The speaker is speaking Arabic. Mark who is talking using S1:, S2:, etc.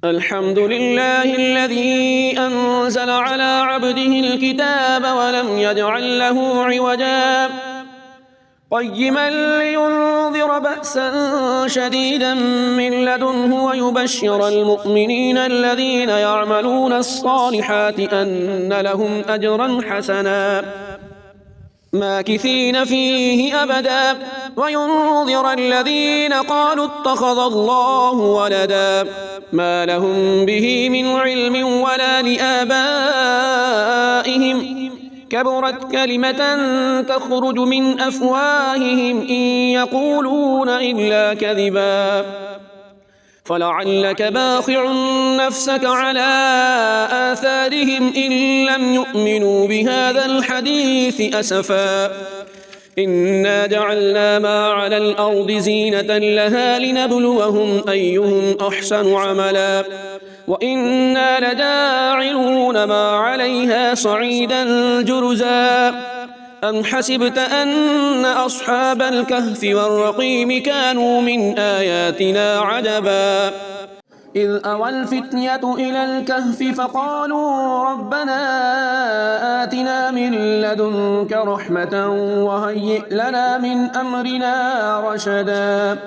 S1: الحمد لله الذي أنزل على عبده الكتاب ولم يجعل له عوجا قيما لينذر بأسا شديدا من لدنه ويبشر المؤمنين الذين يعملون الصالحات أن لهم أجرا حسنا ماكثين فيه أبدا وينذر الذين قالوا اتخذ الله ولدا ما لهم به من علم ولا لآبائهم كبرت كلمة تخرج من أفواههم إن يقولون إلا كذبا فلعلك باخع نفسك على آثارهم إن لم يؤمنوا بهذا الحديث أسفا إنا جعلنا ما على الأرض زينة لها لنبلوهم أيهم أحسن عملا وإنا لجاعلون ما عليها صعيدا جرزا أم حسبت أن أصحاب الكهف والرقيم كانوا من آياتنا عجبا إذ أوى الفتية إلى الكهف فقالوا ربنا آتنا من لدنك رحمة وهيئ لنا من أمرنا رشدا